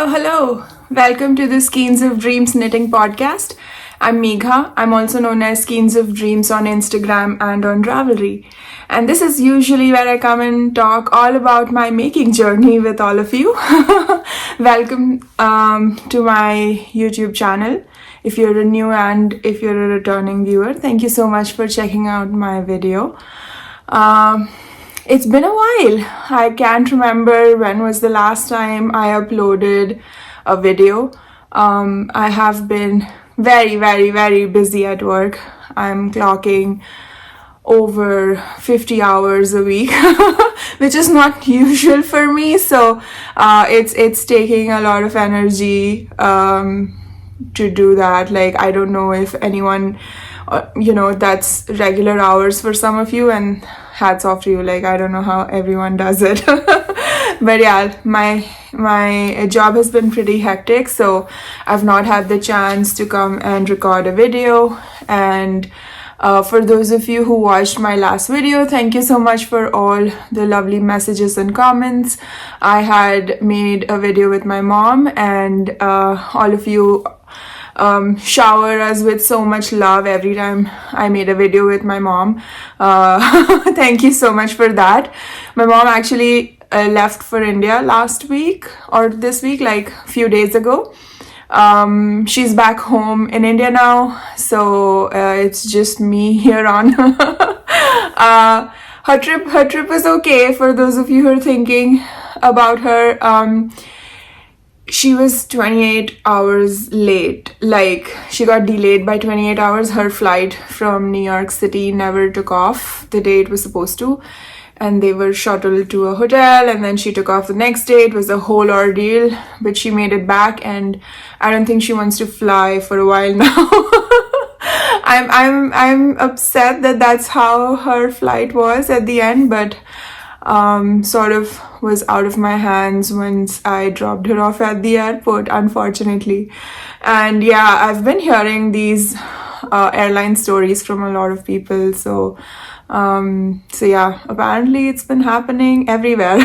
Hello. Welcome to the Skeins of Dreams Knitting Podcast. I'm Megha. I'm also known as Skeins of Dreams on Instagram and on Ravelry. And this is usually where I come and talk all about my making journey with all of you. Welcome to my YouTube channel. If you're a new and if you're a returning viewer, thank you so much for checking out my video. It's been a while. I can't remember when was the last time I uploaded a video. I have been very busy at work. I'm clocking over 50 hours a week, which is not usual for me. So it's taking a lot of energy to do that. Like, I don't know if anyone, that's regular hours for some of you, and hats off to you. Like, I don't know how everyone does it. But yeah, my job has been pretty hectic, so I've not had the chance to come and record a video. And for those of you who watched my last video, thank you so much for all the lovely messages and comments. I had made a video with my mom, and all of you shower us with so much love every time I made a video with my mom. Thank you so much for that. My mom actually left for India last week or this week, like a few days ago. She's back home in India now, so it's just me here on. Her trip was okay. For those of you who are thinking about her, she was 28 hours late. Like, she got delayed by 28 hours. Her flight from New York City never took off the day it was supposed to. And they were shuttled to a hotel, and then she took off the next day. It was a whole ordeal, but she made it back, and I don't think she wants to fly for a while now. I'm upset that that's how her flight was at the end, but sort of was out of my hands once I dropped her off at the airport, unfortunately. And yeah, I've been hearing these airline stories from a lot of people, so yeah, apparently it's been happening everywhere.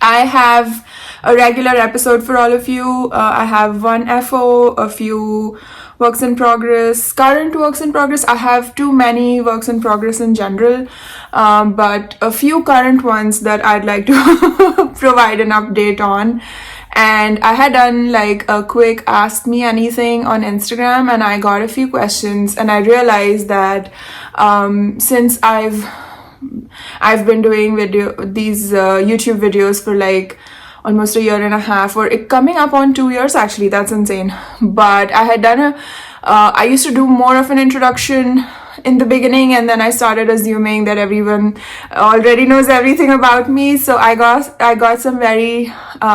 I have a regular episode for all of you. I have one FO, a few works in progress, current works in progress. I have too many works in progress in general, but a few current ones that I'd like to provide an update on. And I had done like a quick ask me anything on Instagram, and I got a few questions, and I realized that since I've been doing these YouTube videos for like almost a year and a half, or coming up on 2 years actually. That's insane. But I had done I used to do more of an introduction in the beginning, and then I started assuming that everyone already knows everything about me. So I got some very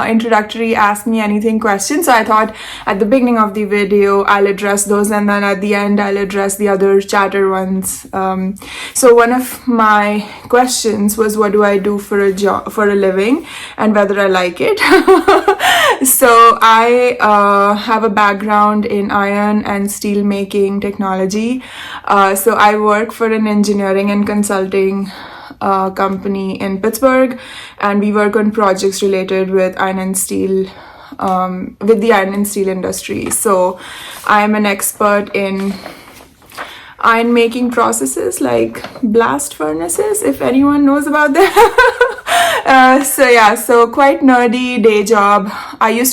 introductory ask me anything questions. So I thought at the beginning of the video I'll address those, and then at the end I'll address the other chatter ones. So one of my questions was, what do I do for a living, and whether I like it. So I have a background in iron and steel making technology. So I work for an engineering and consulting company in Pittsburgh, and we work on projects related with iron and steel, with the iron and steel industry. So I'm an expert in iron making processes like blast furnaces, if anyone knows about that. So quite nerdy day job. I used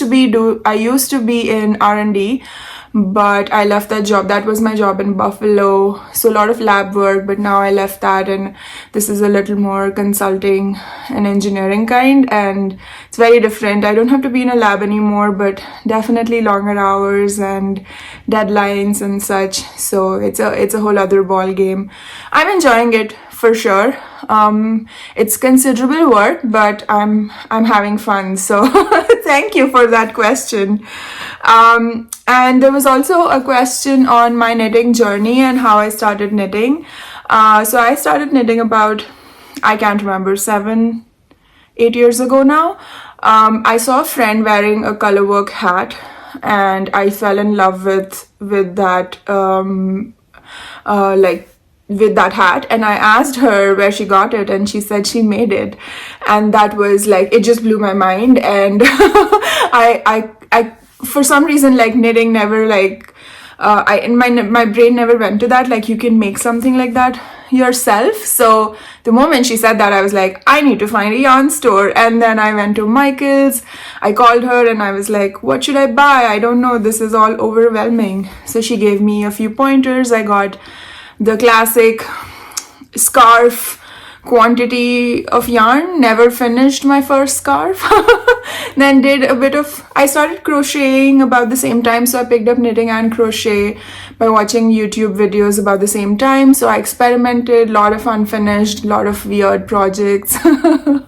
to be in R&D, but I left that job. That was my job in Buffalo, so a lot of lab work, but now I left that, and this is a little more consulting and engineering kind, and it's very different. I don't have to be in a lab anymore, but definitely longer hours and deadlines and such, so it's a whole other ball game. I'm enjoying it for sure. It's considerable work, but I'm having fun, so thank you for that question. And there was also a question on my knitting journey and how I started knitting. So I started knitting about, I can't remember, 7-8 years ago now. I saw a friend wearing a colorwork hat, and I fell in love with that like with that hat, and I asked her where she got it, and she said she made it. And that was like, it just blew my mind. And I for some reason, like, knitting never, like, my brain never went to that, like, you can make something like that yourself. So the moment she said that, I was like, I need to find a yarn store. And then I went to Michael's, I called her, and I was like, what should I buy? I don't know, this is all overwhelming. So she gave me a few pointers. I got the classic scarf quantity of yarn, never finished my first scarf. Then did a bit of, I started crocheting about the same time, so I picked up knitting and crochet by watching YouTube videos about the same time. So I experimented, a lot of unfinished, a lot of weird projects. And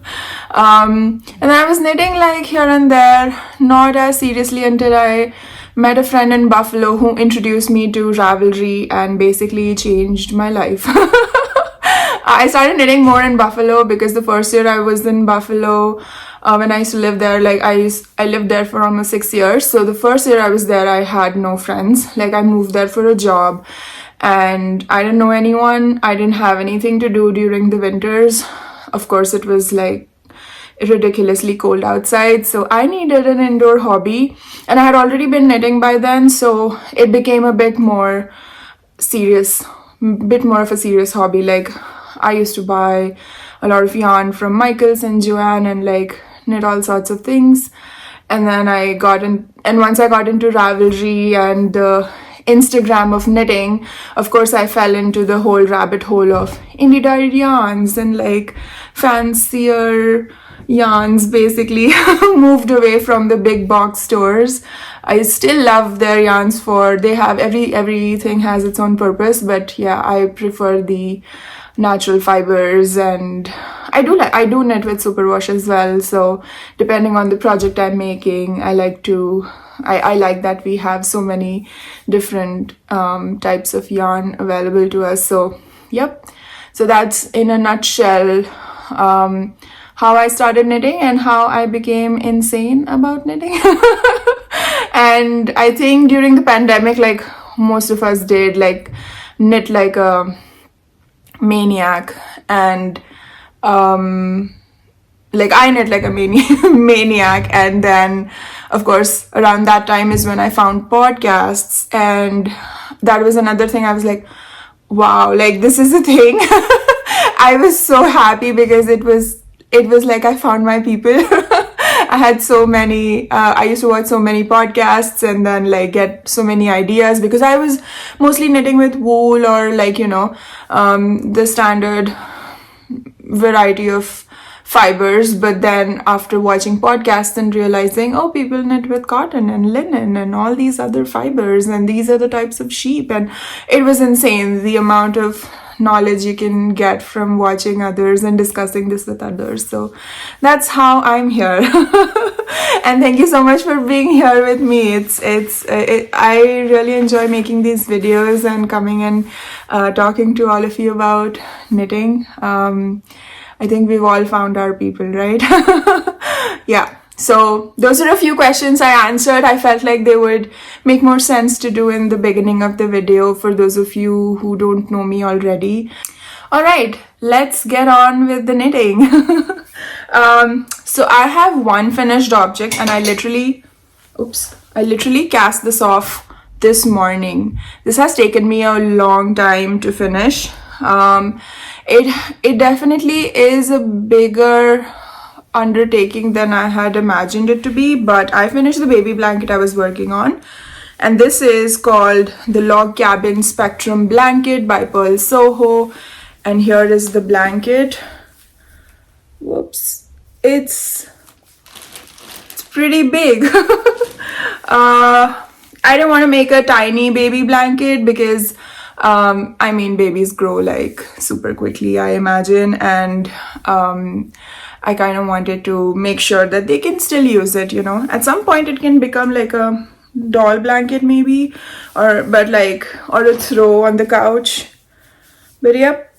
then I was knitting like here and there, not as seriously, until I met a friend in Buffalo who introduced me to Ravelry and basically changed my life. I started knitting more in Buffalo because the first year I was in Buffalo, when I used to live there, like I lived there for almost 6 years. So the first year I was there, I had no friends. Like, I moved there for a job and I didn't know anyone. I didn't have anything to do during the winters. Of course, it was like ridiculously cold outside, so I needed an indoor hobby, and I had already been knitting by then, so it became a bit more serious, bit more of a serious hobby. Like, I used to buy a lot of yarn from Michael's and Joanne and like knit all sorts of things. And then once I got into Ravelry and the Instagram of knitting, of course I fell into the whole rabbit hole of indie dyed yarns and like fancier yarns, basically. Moved away from the big box stores. I still love their yarns, they have everything has its own purpose, but yeah, I prefer the natural fibers, and I do knit with superwash as well. So depending on the project I'm making, I like that we have so many different types of yarn available to us. So yep, so that's in a nutshell how I started knitting and how I became insane about knitting. And I think during the pandemic, like most of us did, like knit like a maniac, and like I knit like a maniac. And then of course around that time is when I found podcasts, and that was another thing. I was like, wow, like this is a thing. I was so happy because it was like I found my people. I had so many, I used to watch so many podcasts and then like get so many ideas, because I was mostly knitting with wool or like, the standard variety of fibers. But then after watching podcasts and realizing, oh, people knit with cotton and linen and all these other fibers, and these are the types of sheep, and it was insane the amount of knowledge you can get from watching others and discussing this with others. So that's how I'm here. And thank you so much for being here with me. I really enjoy making these videos and coming and talking to all of you about knitting. I think we've all found our people, right? Yeah. So those are a few questions I answered. I felt like they would make more sense to do in the beginning of the video for those of you who don't know me already. All right, let's get on with the knitting. So I have one finished object, and I literally cast this off this morning. This has taken me a long time to finish. It definitely is a bigger undertaking than I had imagined it to be, but I finished the baby blanket I was working on, and this is called the Log Cabin Spectrum Blanket by Pearl Soho. And here is the blanket. Whoops, it's pretty big. I don't want to make a tiny baby blanket because I mean, babies grow like super quickly, I imagine, and I kind of wanted to make sure that they can still use it, At some point it can become like a doll blanket maybe, or a throw on the couch. But yep,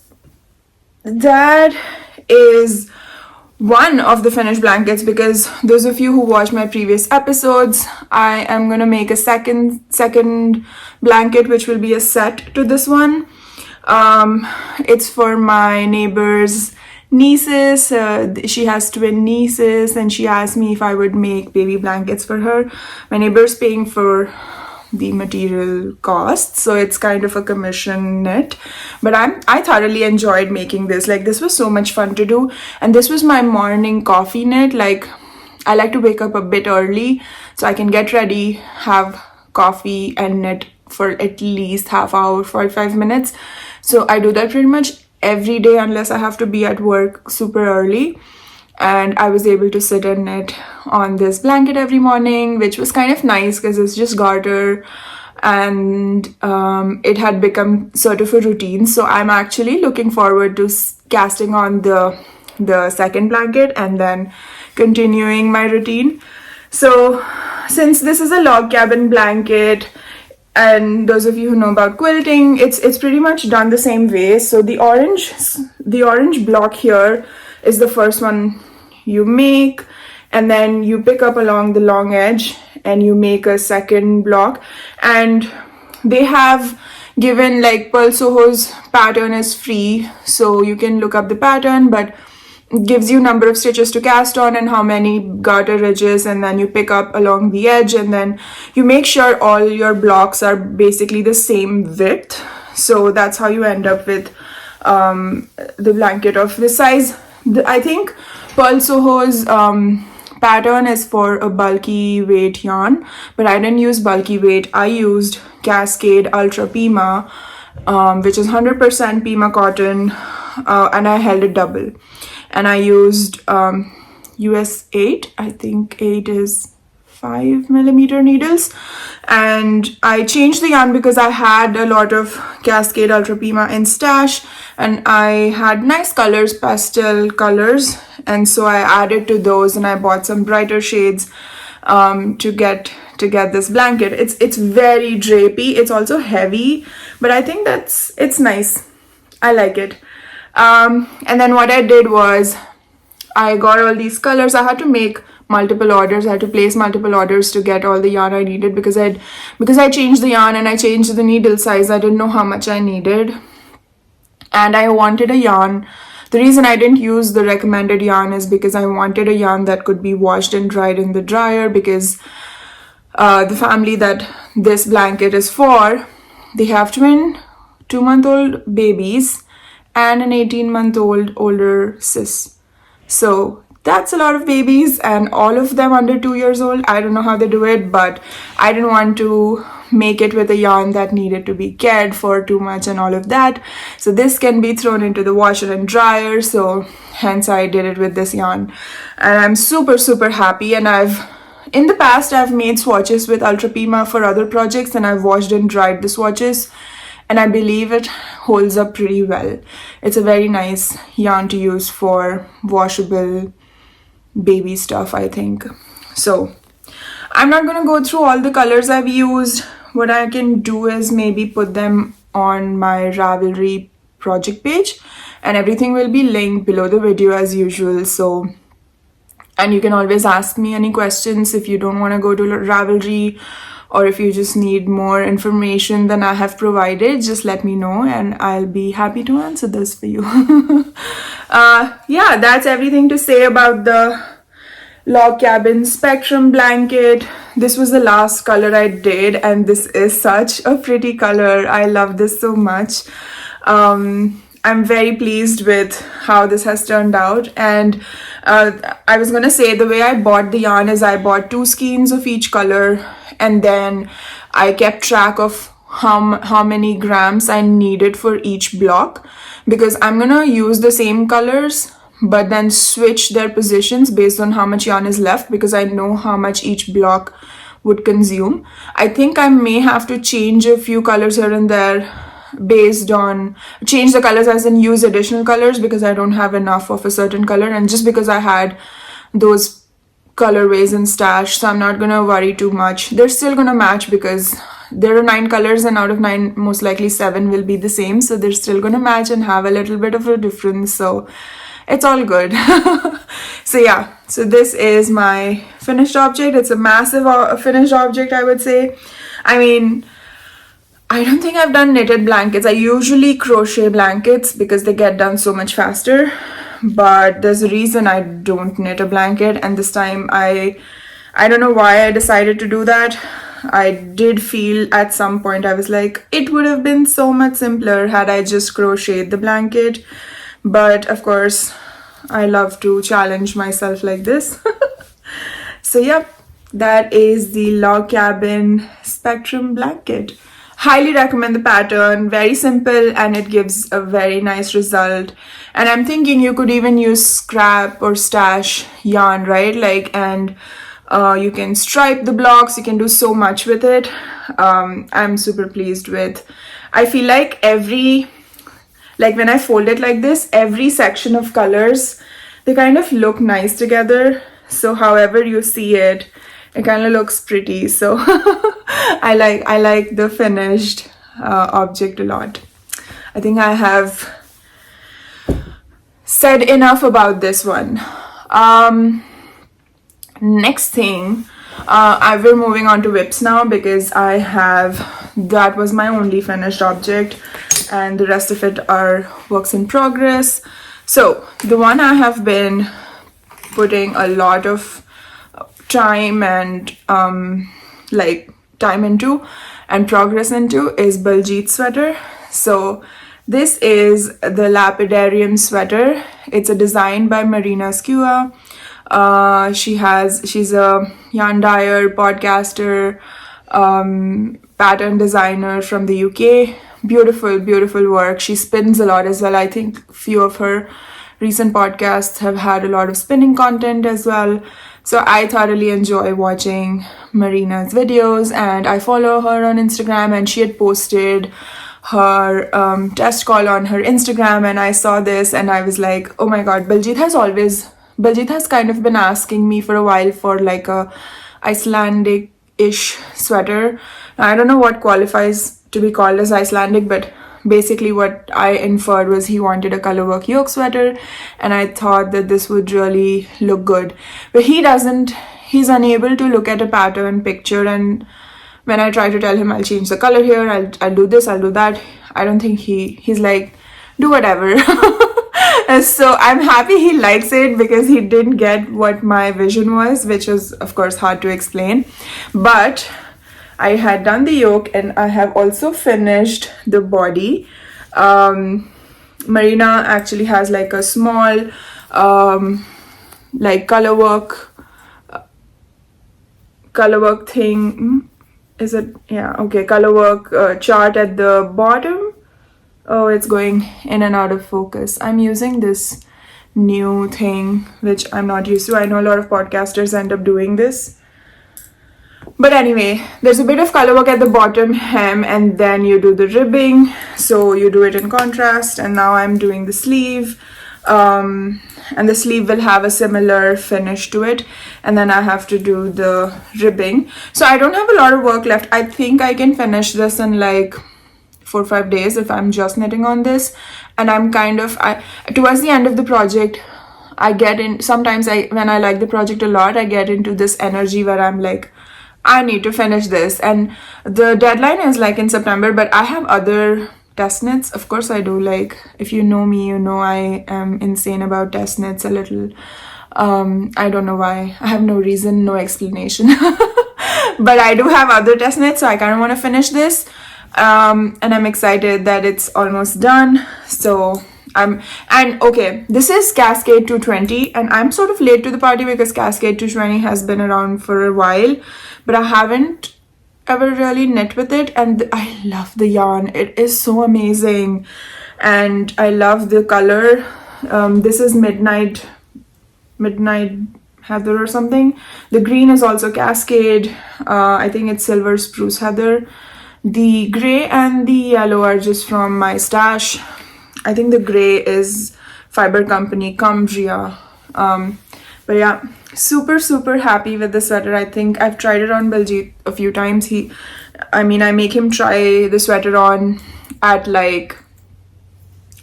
that is one of the finished blankets, because those of you who watched my previous episodes, I am gonna make a second blanket, which will be a set to this one. It's for my neighbor's nieces. She has twin nieces, and she asked me if I would make baby blankets for her. My neighbor's paying for the material costs, so it's kind of a commission knit, but I thoroughly enjoyed making this. Like, this was so much fun to do, and this was my morning coffee knit. Like, I like to wake up a bit early so I can get ready, have coffee, and knit for at least half hour, 45 minutes. So I do that pretty much every day unless I have to be at work super early. And I was able to sit and knit on this blanket every morning, which was kind of nice because it's just garter, and it had become sort of a routine. So I'm actually looking forward to casting on the second blanket and then continuing my routine. So since this is a log cabin blanket, and those of you who know about quilting, it's pretty much done the same way. So the orange block here is the first one you make, and then you pick up along the long edge and you make a second block. And they have given, like, Pearl Soho's pattern is free, so you can look up the pattern, but it gives you number of stitches to cast on and how many garter ridges, and then you pick up along the edge, and then you make sure all your blocks are basically the same width. So that's how you end up with the blanket of this size. I think Pearl Soho's pattern is for a bulky weight yarn, but I didn't use bulky weight. I used Cascade Ultra Pima, which is 100% Pima cotton, and I held it double. And I used US 8, I think 8 is 5mm needles, and I changed the yarn because I had a lot of Cascade Ultra Pima in stash, and I had nice colors, pastel colors, and so I added to those, and I bought some brighter shades to get this blanket. It's very drapey. It's also heavy, but I think it's nice. I like it. And then what I did was I got all these colors. I had to make multiple orders. I had to place multiple orders to get all the yarn I needed because I changed the yarn and I changed the needle size. I didn't know how much I needed, and I wanted a yarn. The reason I didn't use the recommended yarn is because I wanted a yarn that could be washed and dried in the dryer, because the family that this blanket is for, they have twin 2-month-old babies and an 18-month-old older sis. So that's a lot of babies, and all of them under 2 years old. I don't know how they do it, but I didn't want to make it with a yarn that needed to be cared for too much and all of that. So this can be thrown into the washer and dryer, so hence I did it with this yarn. And I'm super happy. And in the past I've made swatches with Ultra Pima for other projects, and I've washed and dried the swatches, and I believe it holds up pretty well. It's a very nice yarn to use for washable baby stuff, I think. So I'm not going to go through all the colors I've used. What I can do is maybe put them on my Ravelry project page, and everything will be linked below the video as usual. So, and you can always ask me any questions if you don't want to go to Ravelry, or if you just need more information than I have provided. Just let me know and I'll be happy to answer this for you. Yeah, that's everything to say about the log cabin spectrum blanket. This was the last color I did, and this is such a pretty color. I love this so much. I'm very pleased with how this has turned out. And I was gonna say, the way I bought the yarn is I bought 2 skeins of each color, and then I kept track of how many grams I needed for each block, because I'm gonna use the same colors but then switch their positions based on how much yarn is left, because I know how much each block would consume. I think I may have to change a few colors here and there, based on change the colors as in use additional colors, because I don't have enough of a certain color, and just because I had those colorways in stash, so I'm not gonna worry too much. They're still gonna match because there are 9 colors, and out of 9 most likely 7 will be the same, so they're still gonna match and have a little bit of a difference, so it's all good. So yeah, so this is my finished object. It's a massive finished object, I would say. I mean, I don't think I've done knitted blankets. I usually crochet blankets because they get done so much faster. But there's a reason I don't knit a blanket, and this time I don't know why I decided to do that. I did feel at some point I was like, it would have been so much simpler had I just crocheted the blanket. But of course, I love to challenge myself like this. So yep, that is the Log Cabin Spectrum blanket. Highly recommend the pattern, very simple, and it gives a very nice result. And I'm thinking you could even use scrap or stash yarn, right? And you can stripe the blocks, you can do so much with it. I'm super pleased with. I feel like when I fold it like this, every section of colors, they kind of look nice together. So however you see it, it kind of looks pretty. So I like the finished object a lot. I think I have said enough about this one. Next thing, we're moving on to whips now, because that was my only finished object and the rest of it are works in progress. So the one I have been putting a lot of time and time into and progress into is Baljeet sweater. So this is the Lapidarium Sweater. It's a design by Marina Skua. She's a yarn dyer, podcaster, pattern designer from the UK. Beautiful, beautiful work. She spins a lot as well. I think few of her recent podcasts have had a lot of spinning content as well. So I thoroughly enjoy watching Marina's videos, and I follow her on Instagram, and she had posted her test call on her Instagram, and I saw this and I was like, oh my god, Baljeet has kind of been asking me for a while for like a Icelandic-ish sweater. I don't know what qualifies to be called as Icelandic, but basically what I inferred was he wanted a colorwork yoke sweater, and I thought that this would really look good. But he's unable to look at a pattern picture, and when I try to tell him I'll change the color here, I'll do this, I'll do that, I don't think he's like, do whatever. So I'm happy he likes it, because he didn't get what my vision was, which was of course hard to explain. But I had done the yoke and I have also finished the body. Marina actually has like a small like colorwork thing. Is it? Yeah, okay, colorwork chart at the bottom. Oh, it's going in and out of focus. I'm using this new thing, which I'm not used to. I know a lot of podcasters end up doing this. But anyway, there's a bit of color work at the bottom hem, and then you do the ribbing. So you do it in contrast, and now I'm doing the sleeve. And the sleeve will have a similar finish to it, and then I have to do the ribbing. So I don't have a lot of work left. I think I can finish this in like 4 or 5 days if I'm just knitting on this. And I'm towards the end of the project, I get in, sometimes when I like the project a lot, I get into this energy where I'm like, I need to finish this, and the deadline is like in September, but I have other test knits. Of course I do. Like, if you know me, you know I am insane about test knits a little. I don't know why. I have no reason, no explanation. But I do have other test knits, so I kind of want to finish this. And I'm excited that it's almost done. So okay, this is Cascade 220, and I'm sort of late to the party because Cascade 220 has been around for a while, but I haven't ever really knit with it, and I love the yarn. It is so amazing, and I love the color. This is Midnight Heather or something. The green is also Cascade. I think it's Silver Spruce Heather. The grey and the yellow are just from my stash. I think the grey is Fiber Company Cumbria. But yeah, super happy with the sweater. I think I've tried it on Baljeet a few times. I make him try the sweater on at like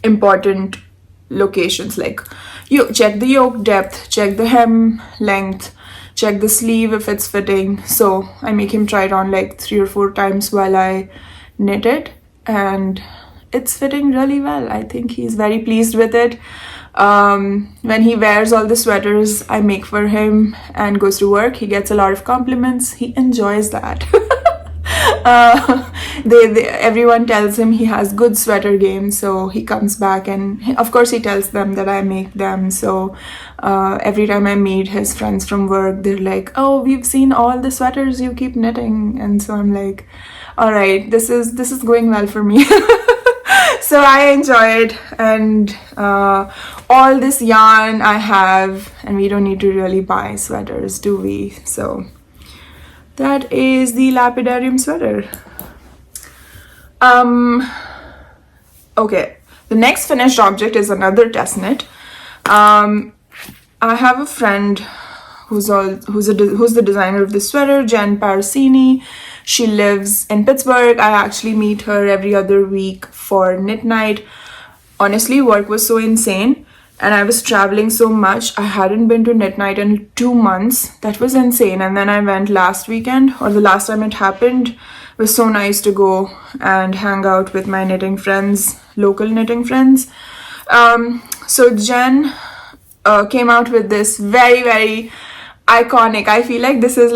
important locations, like you check the yoke depth, check the hem length, check the sleeve if it's fitting. So I make him try it on like 3 or 4 times while I knit it, and it's fitting really well. I think he's very pleased with it. When he wears all the sweaters I make for him and goes to work, he gets a lot of compliments. He enjoys that. Everyone tells him he has good sweater game, so he comes back, and of course he tells them that I make them. So every time I meet his friends from work, they're like, oh, we've seen all the sweaters you keep knitting. And so I'm like, all right, this is going well for me. So I enjoy it, and all this yarn I have, and we don't need to really buy sweaters, do we? So that is the Lapidarium Sweater. Okay, the next finished object is another test knit. I have a friend who's the designer of this sweater, Jen Parasini. She lives in Pittsburgh. I actually meet her every other week for knit night. Honestly, work was so insane, and I was traveling so much. I hadn't been to knit night in 2 months. That was insane. And then I went last weekend, or the last time it happened. It was so nice to go and hang out with my knitting friends, local knitting friends. So Jen came out with this very, very iconic. I feel like this is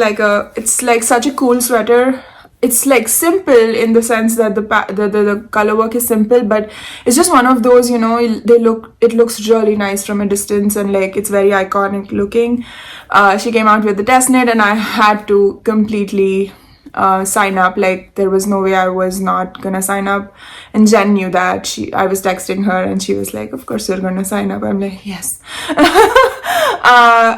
it's like such a cool sweater. It's like simple in the sense that the color work is simple, but it's just one of those, it looks really nice from a distance, and like it's very iconic looking. She came out with the test knit, and I had to completely sign up. Like there was no way I was not gonna sign up, and Jen knew that. I was texting her, and she was like, of course you're gonna sign up. I'm like, yes.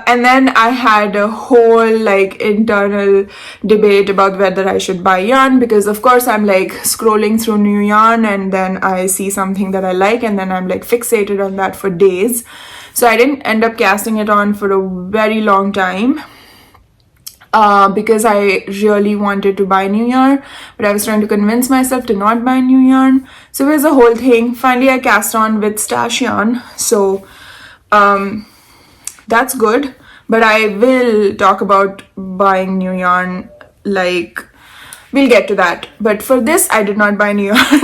And then I had a whole like internal debate about whether I should buy yarn, because of course I'm like scrolling through new yarn, and then I see something that I like, and then I'm like fixated on that for days. So I didn't end up casting it on for a very long time. Because I really wanted to buy new yarn, but I was trying to convince myself to not buy new yarn. So it was a whole thing. Finally, I cast on with stash yarn. So that's good. But I will talk about buying new yarn. Like, we'll get to that. But for this, I did not buy new yarn.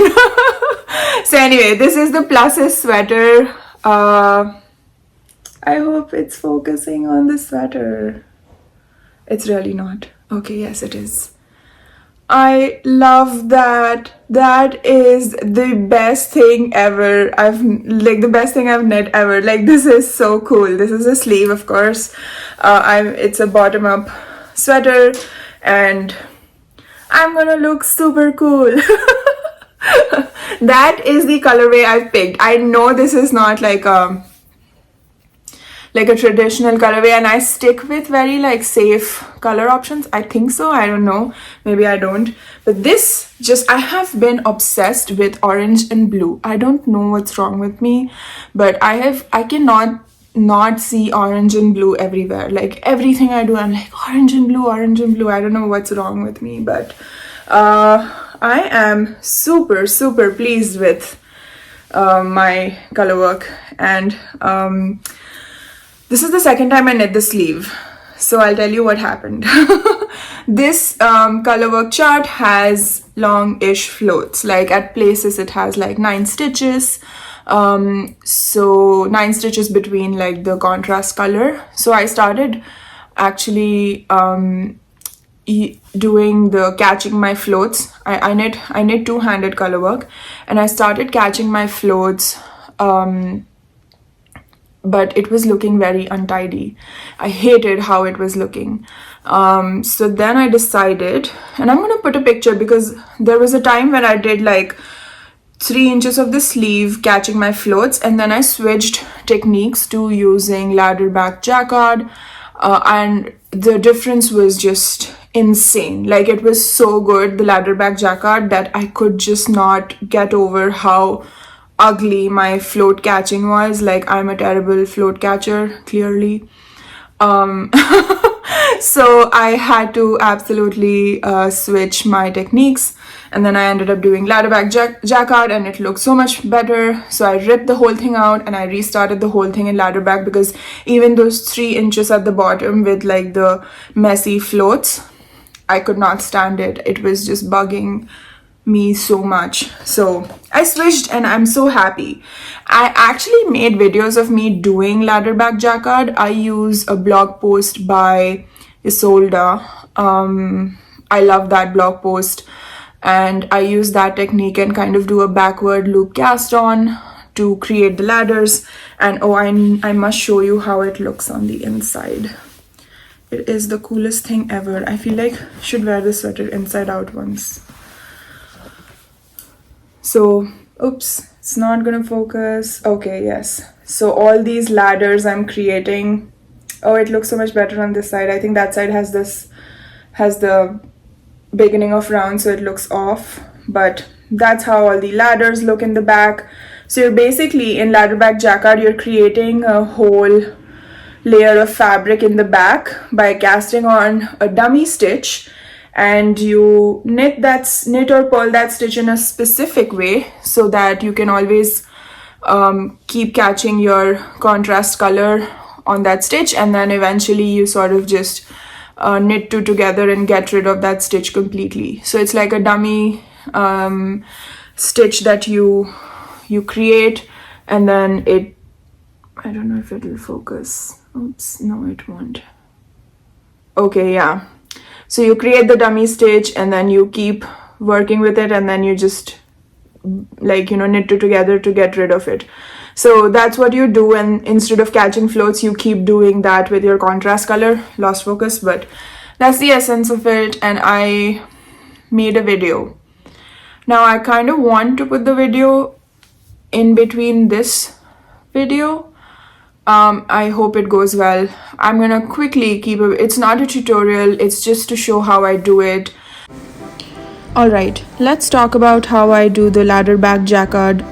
So anyway, this is the Pluses sweater. I hope it's focusing on the sweater. It's really not. Okay, yes, it is. I love that. That is the best thing ever. The best thing I've knit ever. Like, this is so cool. This is a sleeve, of course. It's a bottom-up sweater, and I'm gonna look super cool. That is the colorway I've picked. I know this is not like a traditional colorway, and I stick with very like safe color options. I think so. I don't know. Maybe I don't. But this I have been obsessed with orange and blue. I don't know what's wrong with me, but I cannot not see orange and blue everywhere. Like everything I do, I'm like orange and blue, orange and blue. I don't know what's wrong with me, but I am super, super pleased with my color work. And this is the second time I knit the sleeve, so I'll tell you what happened. This colorwork chart has long-ish floats. Like at places it has like 9 stitches. So 9 stitches between like the contrast color. So I started actually doing the catching my floats. I knit two-handed colorwork, and I started catching my floats. But it was looking very untidy. I hated how it was looking. So then I decided, and I'm gonna put a picture because there was a time when I did like 3 inches of the sleeve catching my floats, and then I switched techniques to using Ladderback Jacquard, and the difference was just insane. Like it was so good, the Ladderback Jacquard, that I could just not get over how ugly my float catching was. Like I'm a terrible float catcher, clearly. So I had to absolutely switch my techniques, and then I ended up doing Ladderback Jacquard, and it looked so much better. So I ripped the whole thing out and I restarted the whole thing in Ladderback, because even those 3 inches at the bottom with like the messy floats, I could not stand it. It was just bugging me so much. So I switched and I'm so happy. I actually made videos of me doing Ladderback Jacquard. I use a blog post by Isolda. I love that blog post, and I use that technique and kind of do a backward loop cast on to create the ladders. And oh, I must show you how it looks on the inside. It is the coolest thing ever. I feel like I should wear this sweater inside out once. So, oops, it's not gonna focus. Okay, yes. So all these ladders I'm creating. Oh, it looks so much better on this side. I think that side has the beginning of round, so it looks off. But that's how all the ladders look in the back. So you're basically, in Ladderback Jacquard, you're creating a whole layer of fabric in the back by casting on a dummy stitch, and you knit or purl that stitch in a specific way so that you can always keep catching your contrast color on that stitch, and then eventually you sort of just knit two together and get rid of that stitch completely. So it's like a dummy stitch that you create, and then I don't know if it'll focus. Oops, no, it won't. Okay, yeah. So you create the dummy stitch and then you keep working with it, and then you just knit two together to get rid of it. So that's what you do, and instead of catching floats, you keep doing that with your contrast color. Lost focus, but that's the essence of it, and I made a video. Now I kind of want to put the video in between this video. I hope it goes well. I'm gonna quickly it's not a tutorial, it's just to show how I do it. Alright, let's talk about how I do the Ladderback Jacquard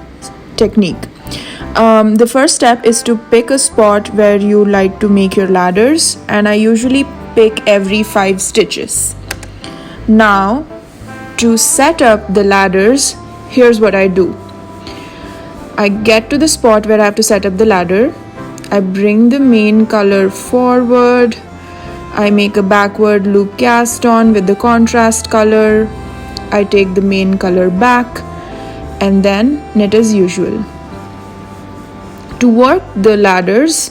technique. The first step is to pick a spot where you like to make your ladders, and I usually pick every 5 stitches. Now, to set up the ladders, here's what I do. I get to the spot where I have to set up the ladder. I bring the main color forward. I make a backward loop cast on with the contrast color. I take the main color back and then knit as usual. To work the ladders,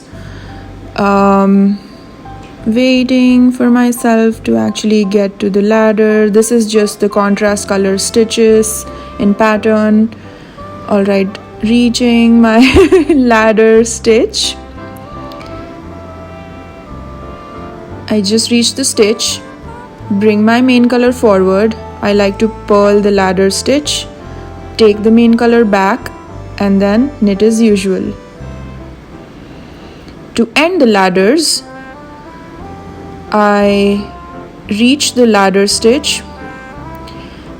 waiting for myself to actually get to the ladder. This is just the contrast color stitches in pattern. Alright, reaching my ladder stitch. I just reach the stitch, bring my main color forward. I like to purl the ladder stitch, take the main color back, and then knit as usual. To end the ladders, I reach the ladder stitch,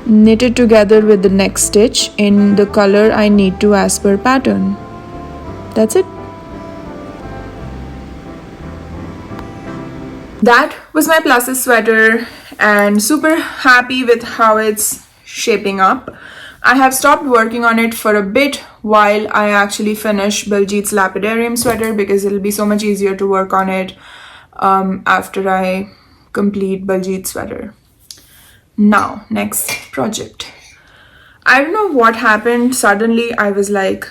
knit it together with the next stitch in the color I need to as per pattern. That's it. That was my pluses sweater, and super happy with how it's shaping up. I have stopped working on it for a bit while I actually finish Baljeet's Lapidarium Sweater, because it'll be so much easier to work on it after I complete Baljeet's sweater. Now, next project. I don't know what happened. Suddenly I was like,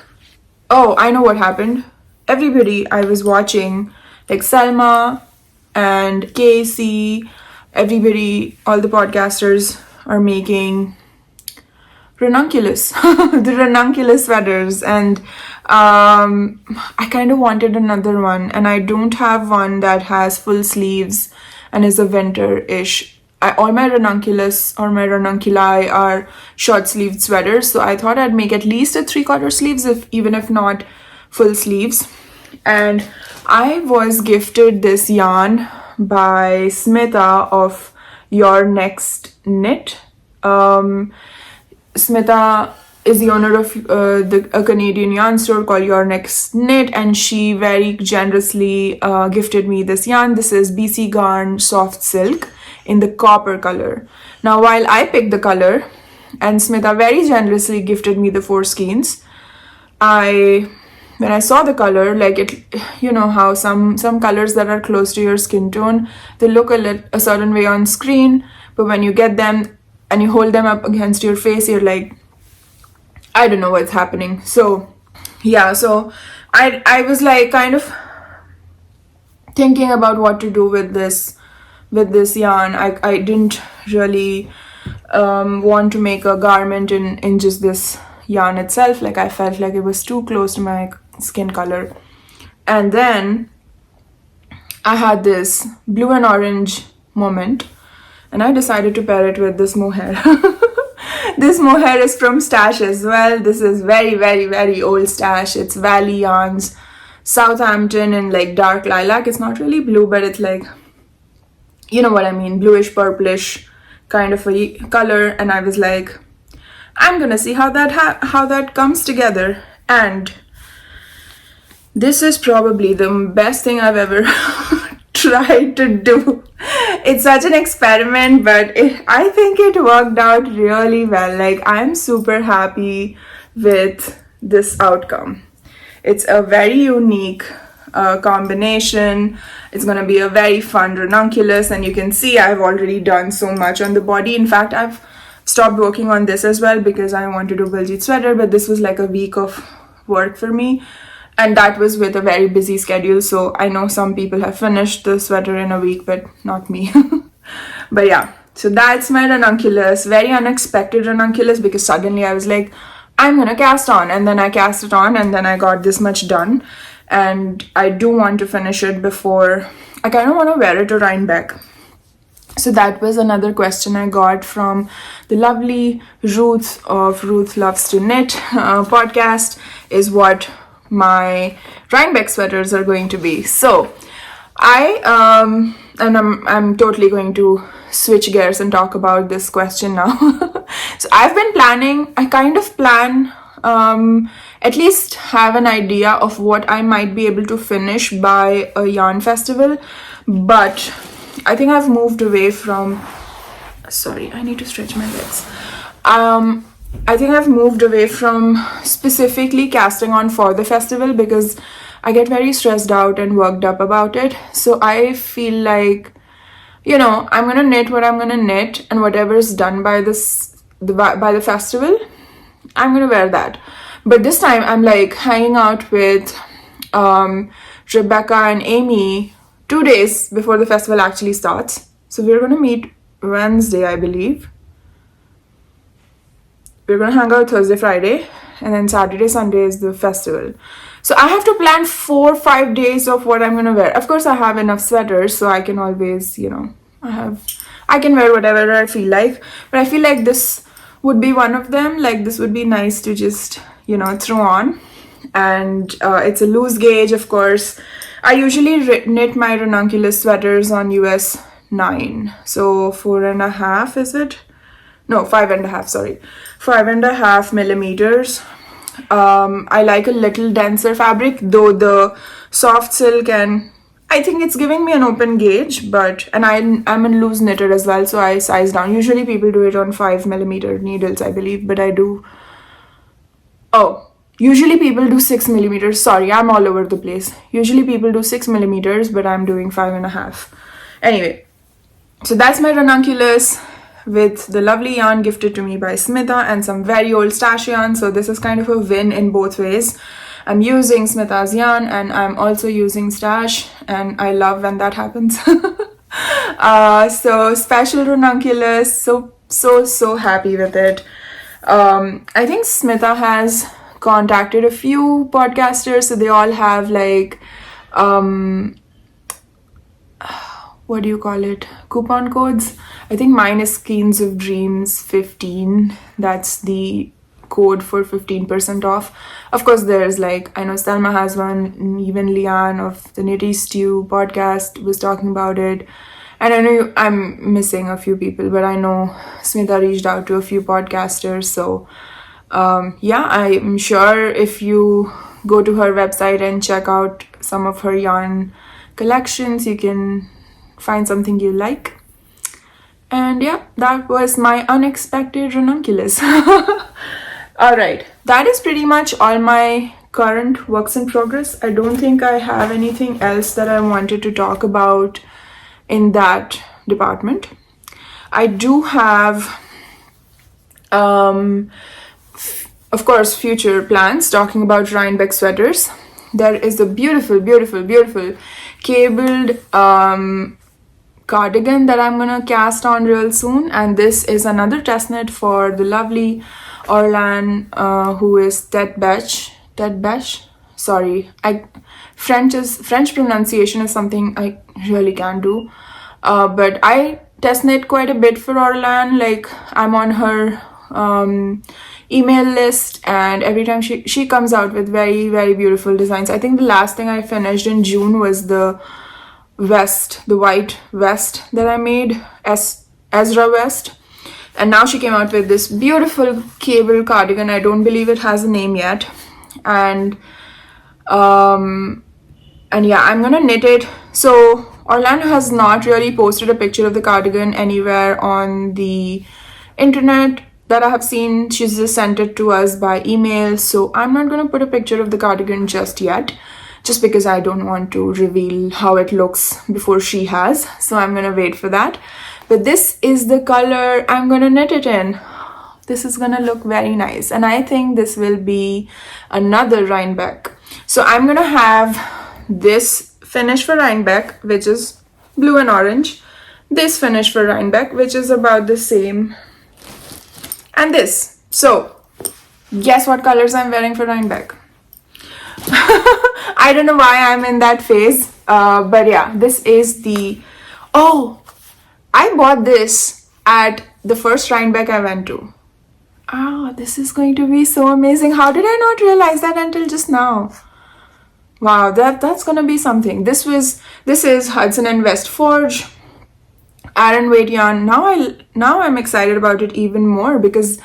oh, I know what happened. Everybody I was watching, like Selma and Casey, everybody, all the podcasters are making Ranunculus, the Ranunculus sweaters, and I kind of wanted another one, and I don't have one that has full sleeves and is a winter-ish. All my Ranunculus or my Ranunculi are short-sleeved sweaters, so I thought I'd make at least a 3/4 sleeves, even if not full sleeves. And I was gifted this yarn by Smita of Your Next Knit. Smita is the owner of a Canadian yarn store called Your Next Knit, and she very generously gifted me this yarn. This is BC Garn Soft Silk in the copper color. Now, while I picked the color and Smita very generously gifted me the 4 skeins, when I saw the color, like it, you know how some colors that are close to your skin tone, they look a certain way on screen, but when you get them, and you hold them up against your face, you're like, I don't know what's happening. So yeah, so I was like kind of thinking about what to do with this yarn. I didn't really want to make a garment in just this yarn itself. Like, I felt like it was too close to my skin color. And then I had this blue and orange moment, and I decided to pair it with this mohair. This mohair is from Stash as well. This is very, very, very old Stash. It's Valley Yarns, Southampton, in like dark lilac. It's not really blue, but it's like, you know what I mean, bluish purplish kind of a color. And I was like, I'm gonna see how that comes together. And this is probably the best thing I've ever tried to do. It's such an experiment, but I think it worked out really well. Like, I'm super happy with this outcome. It's a very unique combination. It's gonna be a very fun ranunculus, and you can see I've already done so much on the body. In fact, I've stopped working on this as well because I want to do Baljeet sweater, but this was like a week of work for me, and that was with a very busy schedule. So I know some people have finished the sweater in a week, but not me. But yeah, so that's my ranunculus. Very unexpected ranunculus, because suddenly I was like, I'm gonna cast on, and then I cast it on, and then I got this much done. And I do want to finish it before, I kind of want to wear it to Rhinebeck. So that was another question I got from the lovely Ruth of Ruth Loves to Knit podcast, is what my Rhinebeck sweaters are going to be. So I'm totally going to switch gears and talk about this question now. So I've been planning, I kind of plan, at least have an idea of what I might be able to finish by a yarn festival, but I think I've moved away from, sorry, I need to stretch my legs. I think I've moved away from specifically casting on for the festival, because I get very stressed out and worked up about it. So I feel like, you know, I'm gonna knit what I'm gonna knit, and whatever is done by by the festival, I'm gonna wear that. But this time I'm like hanging out with Rebecca and Amy 2 days before the festival actually starts. So we're gonna meet Wednesday, I believe. We're gonna hang out Thursday, Friday, and then Saturday, Sunday is the festival. So I have to plan 4 or 5 days of what I'm gonna wear. Of course, I have enough sweaters, so I can always, you know, I can wear whatever I feel like. But I feel like this would be one of them. Like, this would be nice to just, you know, throw on. And it's a loose gauge, of course. I usually knit my ranunculus sweaters on US 9. So 4.5, is it? No, 5.5, sorry. 5.5 millimeters. I like a little denser fabric, though the soft silk, and I think it's giving me an open gauge, but, and I'm a loose knitter as well, so I size down. Usually people do it on 5 millimeter needles, I believe, but I do, usually people do 6 millimeters. Sorry, I'm all over the place. Usually people do 6 millimeters, but I'm doing 5.5. Anyway, so that's my ranunculus with the lovely yarn gifted to me by Smita and some very old Stash yarn. So this is kind of a win in both ways. I'm using Smita's yarn and I'm also using Stash, and I love when that happens. So special ranunculus, so happy with it. I think Smita has contacted a few podcasters, so they all have like what do you call it, coupon codes. I think mine is Skeins of Dreams 15. That's the code for 15% off. Of course, there's like, I know Selma has one, and even Leanne of the Nitty Stew podcast was talking about it. And I know I'm missing a few people, but I know Smita reached out to a few podcasters. So yeah, I'm sure if you go to her website and check out some of her yarn collections, you can find something you like. And yeah, that was my unexpected ranunculus. Alright, that is pretty much all my current works in progress. I don't think I have anything else that I wanted to talk about in that department. I do have Of course, future plans, talking about Rhinebeck sweaters. There is a beautiful, beautiful, beautiful cabled cardigan that I'm gonna cast on real soon, and this is another test knit for the lovely Orlan, who is Tet sorry, French pronunciation is something I really can't do, but I test knit quite a bit for Orlan. Like, I'm on her email list, and every time she comes out with very, very beautiful designs. I think the last thing I finished in June was the white vest that I made, Ezra vest, and now she came out with this beautiful cable cardigan. I don't believe it has a name yet, and yeah, I'm gonna knit it. So Orlando has not really posted a picture of the cardigan anywhere on the internet that I have seen. She's just sent it to us by email, so I'm not gonna put a picture of the cardigan just yet, just because I don't want to reveal how it looks before she has, so I'm gonna wait for that. But this is the color I'm gonna knit it in. This is gonna look very nice, and I think this will be another Rhinebeck. So I'm gonna have this finish for Rhinebeck, which is blue and orange, this finish for Rhinebeck, which is about the same, and this. So guess what colors I'm wearing for Rhinebeck? I don't know why I'm in that phase, but yeah, this is the, oh, I bought this at the first Rhinebeck I went to. Oh, this is going to be so amazing. How did I not realize that until just now? Wow, that's gonna be something. This is Hudson and West Forge Aran weight yarn. Now I'm excited about it even more because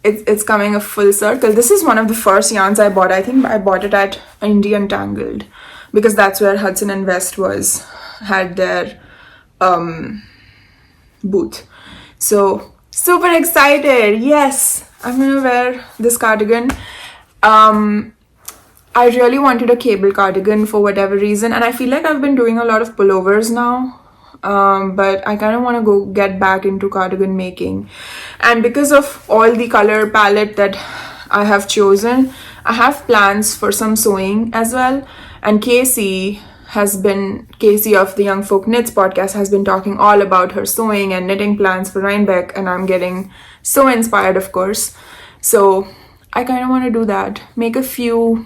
it's coming a full circle. This is one of the first yarns I bought. I think I bought it at Indian Tangled because that's where Hudson and West had their booth. So super excited. Yes, I'm gonna wear this cardigan. I really wanted a cable cardigan for whatever reason, and I feel like I've been doing a lot of pullovers now, but I kind of want to go get back into cardigan making. And because of all the color palette that I have chosen, I have plans for some sewing as well. And Casey of the Young Folk Knits podcast has been talking all about her sewing and knitting plans for Rhinebeck, and I'm getting so inspired, of course. So I kind of want to do that, make a few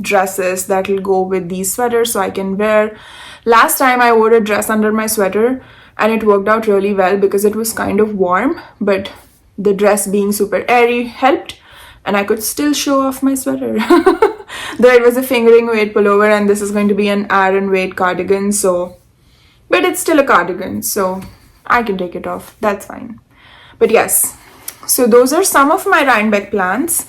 dresses that will go with these sweaters so I can wear. Last time I wore a dress under my sweater and it worked out really well because it was kind of warm, but the dress being super airy helped, and I could still show off my sweater. Though it was a fingering weight pullover and this is going to be an Aran weight cardigan, but it's still a cardigan, so I can take it off, that's fine. But yes, so those are some of my Rhinebeck plans.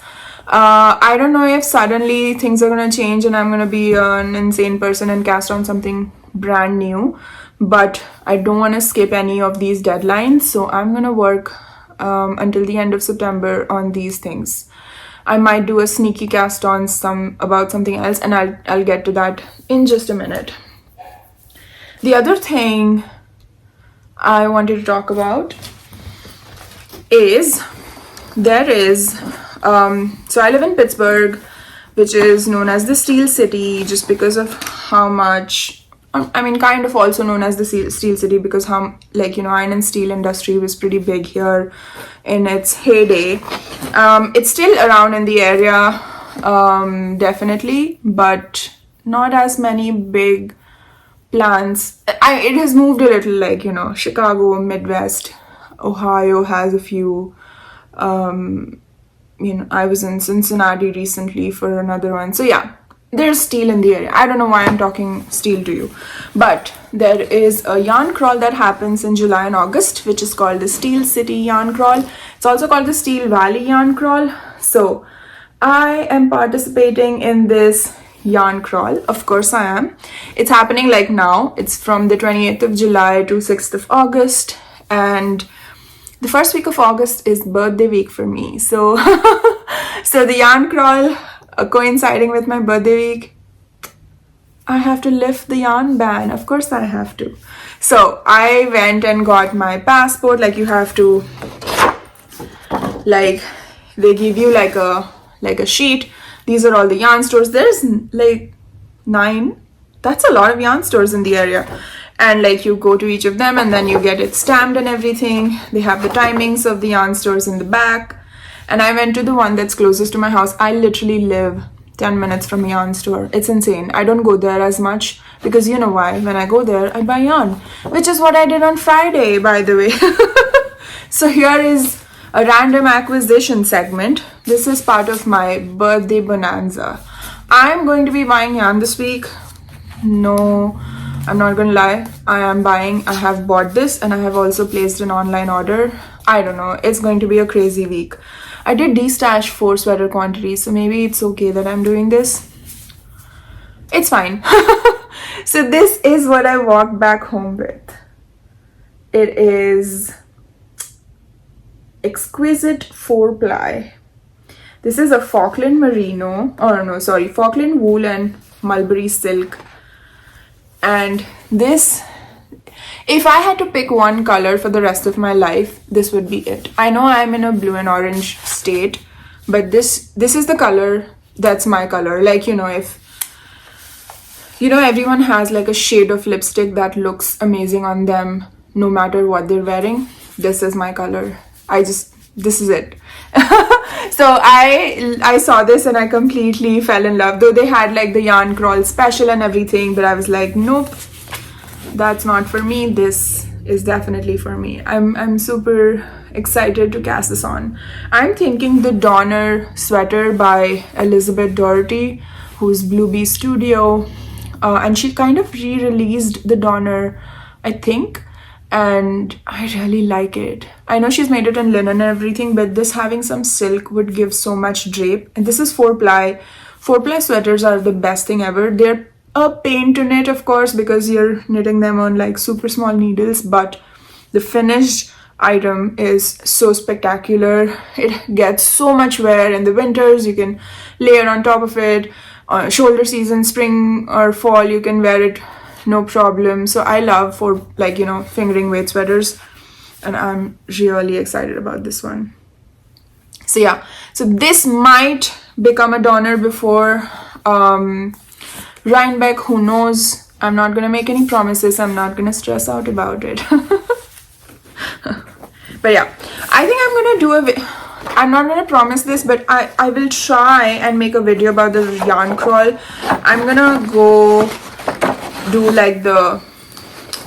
I don't know if suddenly things are gonna change and I'm gonna be an insane person and cast on something brand new, but I don't want to skip any of these deadlines, so I'm gonna work until the end of September on these things. I might do a sneaky cast on about something else, and I'll get to that in just a minute. The other thing I wanted to talk about is so I live in Pittsburgh, which is known as the Steel City just because of how much, kind of also known as the Steel City because how, iron and steel industry was pretty big here in its heyday. It's still around in the area, definitely, but not as many big plants. It has moved a little, Chicago, Midwest, Ohio has a few. I was in Cincinnati recently for another one. So yeah, there's steel in the area. I don't know why I'm talking steel to you, but there is a yarn crawl that happens in July and August, which is called the Steel City Yarn Crawl. It's also called the Steel Valley Yarn Crawl. So I am participating in this yarn crawl. Of course I am. It's happening now. It's from the 28th of July to 6th of August, and the first week of August is birthday week for me. So the yarn crawl coinciding with my birthday week, I have to lift the yarn ban. Of course I have to. So I went and got my passport. You have to Like they give you like a sheet. These are all the yarn stores. There's like 9. That's a lot of yarn stores in the area. And like you go to each of them and then you get it stamped and everything. They have the timings of the yarn stores in the back. And I went to the one that's closest to my house. I literally live 10 minutes from a yarn store. It's insane. I don't go there as much because you know why? When I go there, I buy yarn, which is what I did on Friday, by the way. So here is a random acquisition segment. This is part of my birthday bonanza. I'm going to be buying yarn this week. No, I'm not gonna lie. I am buying. I have bought this and I have also placed an online order. I don't know. It's going to be a crazy week. I did destash 4 sweater quantities, so maybe it's okay that I'm doing this. It's fine. So this is what I walked back home with. It is exquisite 4-ply. This is a Falkland merino, or no, sorry, Falkland wool and mulberry silk. And this, if I had to pick one color for the rest of my life, this would be it. I know I'm in a blue and orange state, but this is the color that's my color. Like, you know, if you know, everyone has like a shade of lipstick that looks amazing on them no matter what they're wearing. This is my color. This is it. So I saw this and I completely fell in love. Though they had like the yarn crawl special and everything, but I was like, nope, that's not for me. This is definitely for me. I'm super excited to cast this on. I'm thinking the Donner sweater by Elizabeth Doherty, who's Blue Bee Studio, and she kind of re-released the Donner, I think, and I really like it. I know she's made it in linen and everything, but this having some silk would give so much drape. And this is 4-ply. 4-ply sweaters are the best thing ever. They're a pain to knit, of course, because you're knitting them on like super small needles, but the finished item is so spectacular. It gets so much wear in the winters. You can layer on top of it. Shoulder season, spring or fall, you can wear it no problem. So I love for like, you know, fingering weight sweaters, and I'm really excited about this one. So yeah, so this might become a Donner before Rhinebeck, who knows. I'm not gonna make any promises. I'm not gonna stress out about it. But yeah, I think I'm gonna do I'm not gonna promise this, but I will try and make a video about the yarn crawl. I'm gonna go do like the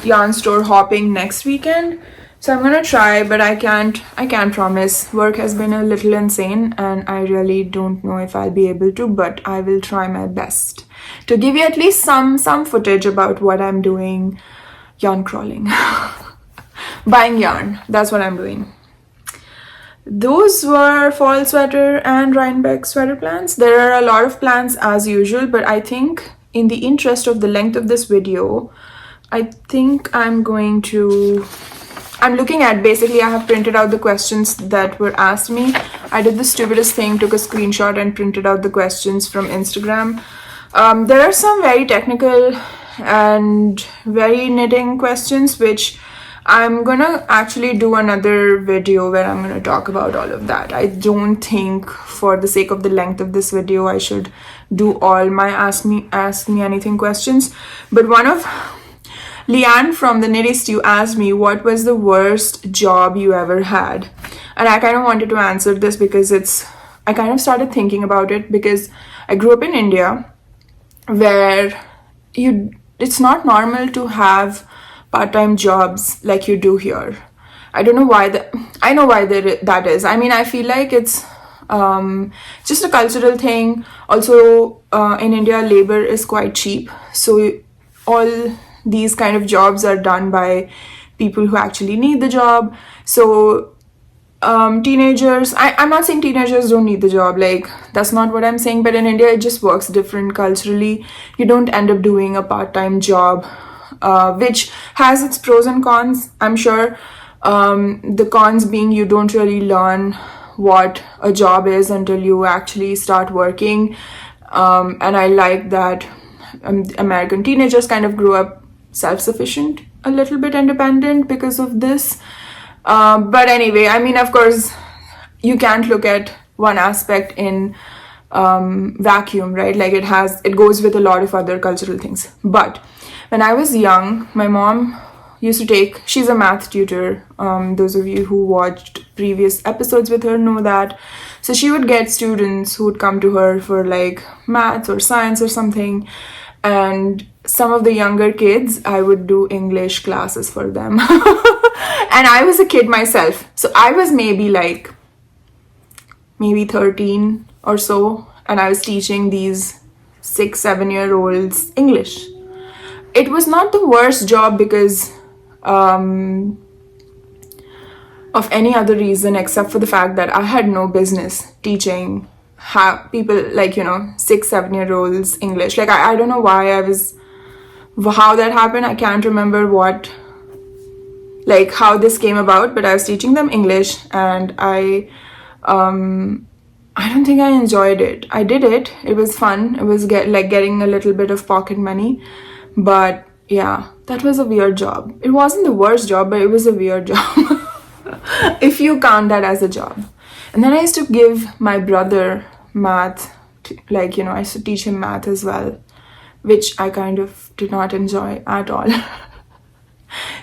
yarn store hopping next weekend, so I'm gonna try, but I can't promise. Work has been a little insane and I really don't know if I'll be able to, but I will try my best to give you at least some footage about what I'm doing yarn crawling. Buying yarn, that's what I'm doing. Those were fall sweater and Rhinebeck sweater plans. There are a lot of plans as usual, but I think in the interest of the length of this video, I think I'm looking at, basically I have printed out the questions that were asked me. I did the stupidest thing, took a screenshot and printed out the questions from Instagram. There are some very technical and very knitting questions, which I'm gonna actually do another video where I'm gonna talk about all of that. I don't think, for the sake of the length of this video, I should do all my ask me anything questions. But one of Leanne from the Knitty Stew asked me, what was the worst job you ever had? And I kind of wanted to answer this because I kind of started thinking about it because I grew up in India, where it's not normal to have part-time jobs like you do here. I don't know why I know why that is. I mean, I feel like it's just a cultural thing. Also, in India, labor is quite cheap, so all these kind of jobs are done by people who actually need the job. So teenagers, I'm not saying teenagers don't need the job, like that's not what I'm saying, but in India it just works different culturally. You don't end up doing a part-time job, which has its pros and cons, I'm sure. The cons being you don't really learn what a job is until you actually start working, and I like that American teenagers kind of grew up self-sufficient, a little bit independent because of this. But anyway, I mean, of course, you can't look at one aspect in vacuum, right? Like it goes with a lot of other cultural things. But when I was young, my mom used to she's a math tutor. Those of you who watched previous episodes with her know that. So she would get students who would come to her for like maths or science or something. And some of the younger kids, I would do English classes for them. And I was a kid myself. So I was maybe 13 or so. And I was teaching these 6-7-year-olds English. It was not the worst job because of any other reason except for the fact that I had no business teaching people 6-7-year-olds English. Like I don't know how that happened. I can't remember how this came about, but I was teaching them English, and I don't think I enjoyed it. I did it. It was fun. It was getting a little bit of pocket money, but yeah, that was a weird job. It wasn't the worst job, but it was a weird job. If you count that as a job. And then I used to give my brother math, I used to teach him math as well, which I kind of did not enjoy at all.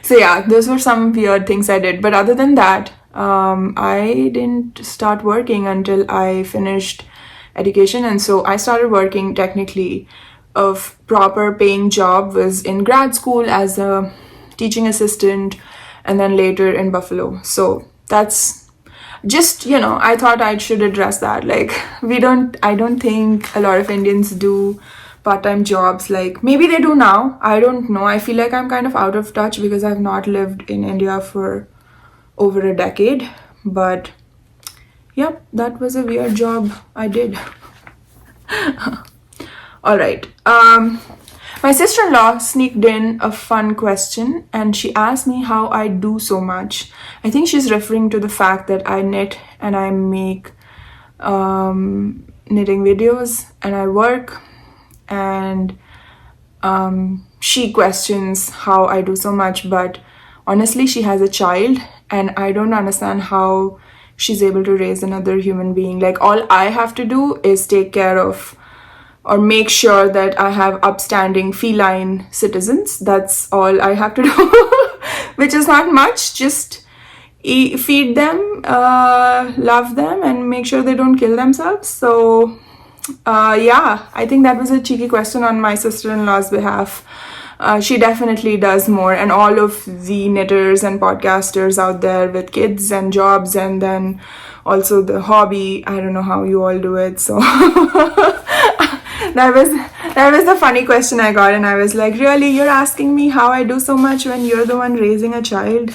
So yeah, those were some weird things I did. But other than that, I didn't start working until I finished education. And so I started working technically of proper paying job was in grad school as a teaching assistant, and then later in Buffalo. So that's just, I thought I should address that. I don't think a lot of Indians do part-time jobs. Maybe they do now. I don't know. I feel like I'm kind of out of touch because I've not lived in India for over a decade. But yeah, that was a weird job I did. All right. My sister-in-law sneaked in a fun question, and she asked me how I do so much. I think she's referring to the fact that I knit and I make knitting videos and I work, and she questions how I do so much, but honestly, she has a child and I don't understand how she's able to raise another human being. All I have to do is take care of or make sure that I have upstanding feline citizens. That's all I have to do, which is not much. Just feed them, love them, and make sure they don't kill themselves. So yeah, I think that was a cheeky question on my sister-in-law's behalf. She definitely does more, and all of the knitters and podcasters out there with kids and jobs, and then also the hobby. I don't know how you all do it, so that was the funny question I got, and I was like, really, you're asking me how I do so much when you're the one raising a child?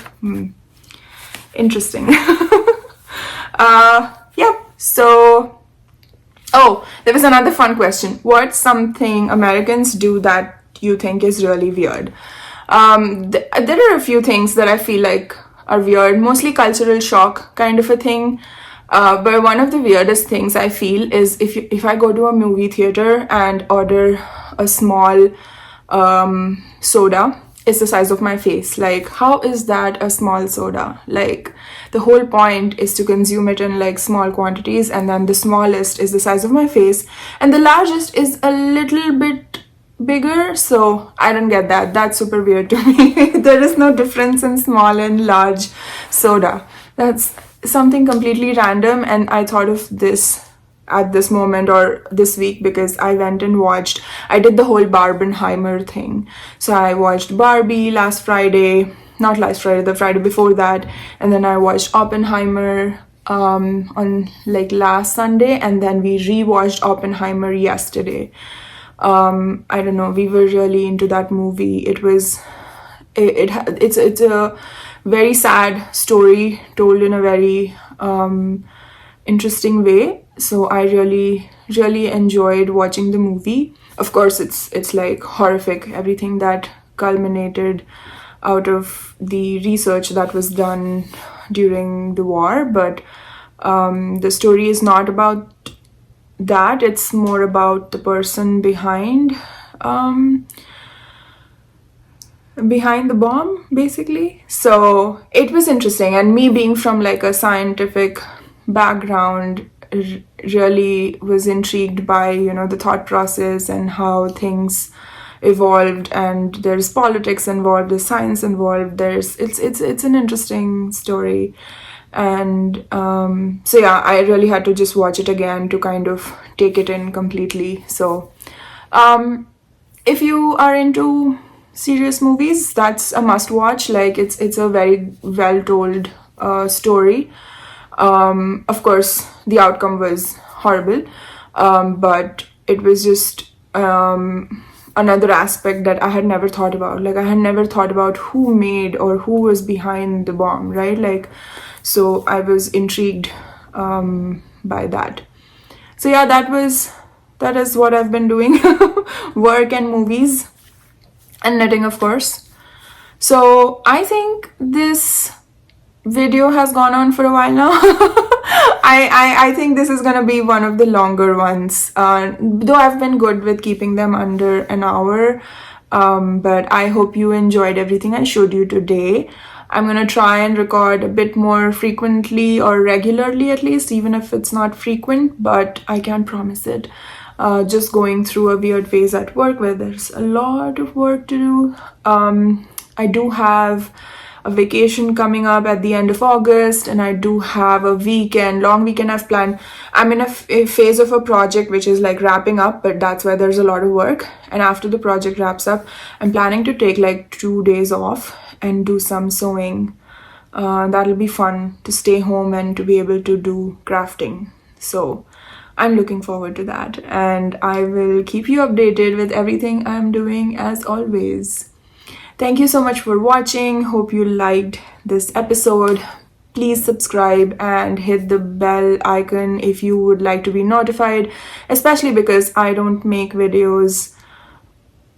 Interesting. Yeah, so there was another fun question. What's something Americans do that you think is really weird? There are a few things that I feel like are weird, mostly cultural shock kind of a thing. But one of the weirdest things I feel is if I go to a movie theater and order a small soda, it's the size of my face. How is that a small soda? The whole point is to consume it in small quantities, and then the smallest is the size of my face, and the largest is a little bit bigger. So I don't get that. That's super weird to me. There is no difference in small and large soda. That's something completely random, and I thought of this at this moment or this week because I went and I did the whole Barbenheimer thing. So I watched Barbie the Friday before that, and then I watched Oppenheimer on last Sunday, and then we rewatched Oppenheimer yesterday. I don't know, we were really into that movie. It's a very sad story told in a very interesting way. So I really, really enjoyed watching the movie. Of course, it's horrific, everything that culminated out of the research that was done during the war. But the story is not about that. It's more about the person behind the bomb, basically. So it was interesting, and me being from a scientific background really was intrigued by, the thought process and how things evolved, and there's politics involved, there's science involved, it's an interesting story. And so yeah, I really had to just watch it again to kind of take it in completely. So if you are into serious movies, that's a must watch. Like it's a very well told story. Of course the outcome was horrible, but it was just another aspect that I had never thought about. Like I had never thought about who made or who was behind the bomb, right? Like, so I was intrigued by that. So yeah, that is what I've been doing. Work and movies and knitting, of course. So I think this video has gone on for a while now. I think this is gonna be one of the longer ones, though I've been good with keeping them under an hour, but I hope you enjoyed everything I showed you today. I'm gonna try and record a bit more frequently, or regularly at least, even if it's not frequent, but I can't promise it. Just going through a weird phase at work where there's a lot of work to do. I do have a vacation coming up at the end of August, and I do have a long weekend I've planned. I'm in a phase of a project which is like wrapping up, but that's where there's a lot of work. And after the project wraps up, I'm planning to take like 2 days off and do some sewing. That'll be fun to stay home and to be able to do crafting. So I'm looking forward to that, and I will keep you updated with everything I'm doing as always. Thank you so much for watching. Hope you liked this episode. Please subscribe and hit the bell icon if you would like to be notified, especially because I don't make videos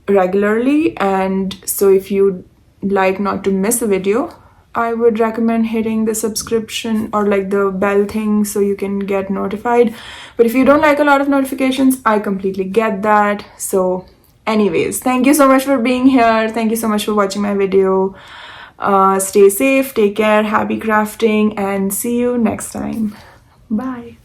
regularly, and so if you'd like not to miss a video, I would recommend hitting the subscription or like the bell thing so you can get notified. But if you don't like a lot of notifications, I completely get that. So anyways, thank you so much for being here. Thank you so much for watching my video. Stay safe, take care, happy crafting, and see you next time. Bye.